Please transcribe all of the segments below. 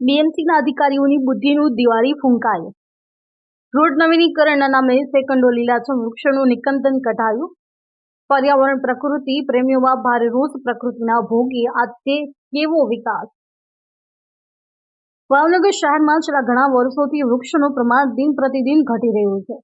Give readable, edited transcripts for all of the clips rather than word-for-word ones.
બીએમસીના અધિકારીઓની બુદ્ધિનું દિવાળી ફૂંકાયું. રોડ નવીનીકરણના નામે સેંકડો લીલાછમ વૃક્ષોનું નિકંદન કઢાયું. પર્યાવરણ પ્રકૃતિ પ્રેમીઓમાં ભારે રોષ. પ્રકૃતિના ભોગે આ તે કેવો વિકાસ? ભાવનગર શહેરમાં છેલ્લા ઘણા વર્ષોથી વૃક્ષોનું પ્રમાણ દિન પ્રતિદિન ઘટી રહ્યું છે.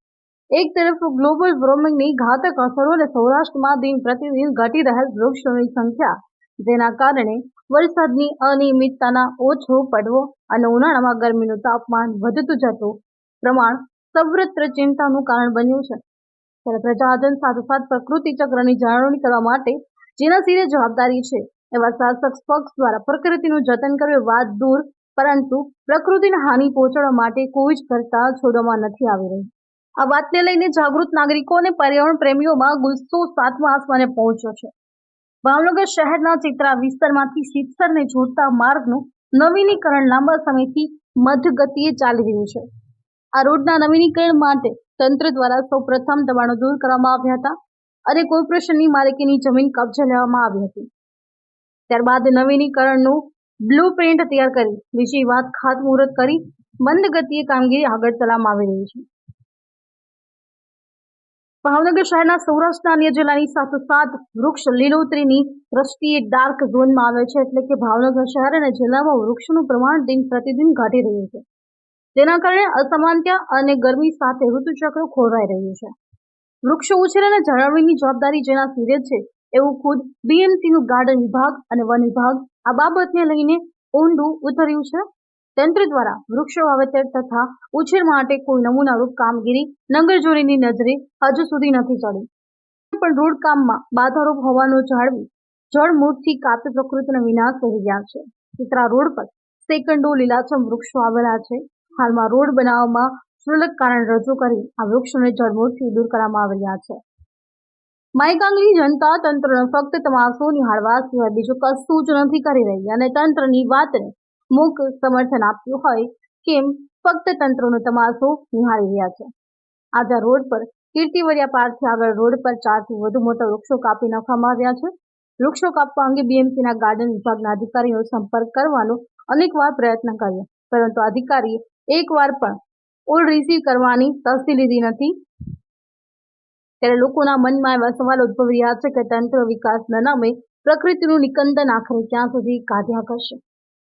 એક તરફ ગ્લોબલ વોર્મિંગની ઘાતક અસરો અને સૌરાષ્ટ્રમાં દિન પ્રતિદિન ઘટી રહેલ વૃક્ષોની સંખ્યા, જેના કારણે વરસાદની અનિયમિતતાના ઓછો પડવો અને ઉનાળામાં ગરમીનું તાપમાન વધતું જતું પ્રમાણ સર્વત્ર ચિંતાનું કારણ બન્યું છે. ત્યારે પ્રજાજન સાથોસાથ પ્રકૃતિ ચક્રની જાળવણી કરવા માટે જેના સિરે જવાબદારી છે એવા શાસક પક્ષ દ્વારા પ્રકૃતિનું જતન કરવી વાત દૂર, પરંતુ પ્રકૃતિને હાનિ પહોંચાડવા માટે કોઈ જ કરતા છોડવામાં નથી આવી રહી. આ વાતને લઈને જાગૃત નાગરિકો અને પર્યાવરણ પ્રેમીઓમાં ગુસ્સો સાતમા આસમાને પહોંચ્યો છે. ભાવનગર શહેરના ચિત્રા વિસ્તારમાંથી શિતસરને જોડતા માર્ગનું નવીનીકરણ લાંબા સમયથી મધગતિએ ચાલી રહ્યું છે. આ રોડના નવીનીકરણ માટે તંત્ર દ્વારા સૌપ્રથમ દબાણો દૂર કરવામાં આવ્યા હતા અને કોર્પોરેશનની માલિકીની જમીન કબજે લેવામાં આવી હતી. ત્યારબાદ નવીનીકરણનું બ્લુ પ્રિન્ટ તૈયાર કરી વિધિવત ખાતમુહૂર્ત કરી મંદ ગતિએ કામગીરી આગળ ચલાવવામાં આવી રહી છે. ભાવનગર શહેરના સૌરાષ્ટ્રના અન્ય જિલ્લાની સાથોસાથ વૃક્ષ લીલોતરીની દ્રષ્ટિએ ડાર્ક ઝોનમાં આવે છે. એટલે કે ભાવનગર શહેર અને જિલ્લામાં વૃક્ષોનું પ્રમાણ દિન પ્રતિદિન ઘટી રહ્યું છે. જેના કારણે અસમાનતા અને ગરમી સાથે ઋતુચક્ર ખોરવાઈ રહ્યું છે. વૃક્ષો ઉછેર અને જાળવણીની જવાબદારી જેના સિરે છે એવું ખુદ બીએમસીનું ગાર્ડન વિભાગ અને વન વિભાગ આ બાબતને લઈને ઊંડું ઉતર્યું છે. તંત્ર દ્વારા વૃક્ષો વાવેતર તથા ઉછેર માટે કોઈ નમૂનારૂપ કામગીરી નગરજોરીની નજરે હજુ સુધી નથી ચડી. પણ રોડ કામમાં બાધારૂપ હોવાનું જાળવી જળમૂળથી કાપી પ્રકૃતિનો વિનાશ કરી રહ્યા છે. ચિત્રા રોડ પર સેંકડો લીલાછમ વૃક્ષો આવેલા છે. હાલમાં રોડ બનાવવામાં ક્ષુલ્લક કારણ રજૂ કરી આ વૃક્ષોને જળમૂળથી દૂર કરવામાં આવી રહ્યા છે. માયકાંગની જનતા તંત્રનો ફક્ત તમાશો નિહાળવા સિવાય બીજું કશું જ નથી કરી રહી અને તંત્રની વાતને મૂક સમર્થન આપ્યું હોય કેમ ફક્ત તંત્રનો તમાશો નિહાળી રહ્યા છે. આજે રોડ પર કીર્તિવરિયા પાર્કથી આગળ રોડ પર 4 થી વધુ મોટા વૃક્ષો કાપી નાખવામાં આવ્યા છે. વૃક્ષો કાપવા અંગે બીએમસીના ગાર્ડન વિભાગના અધિકારીનો સંપર્ક કરવાનો અનેકવાર પ્રયત્ન કર્યો, પરંતુ અધિકારીએ એકવાર પણ કોલ રિસીવ કરવાની તસ્દી લીધી નથી. ત્યારે લોકોના મનમાં એવા સવાલો ઉદ્ભવી રહ્યા છે કે તંત્ર વિકાસના નામે પ્રકૃતિનું નિકંદન આખરે ક્યાં સુધી કાઢ્યા કરશે.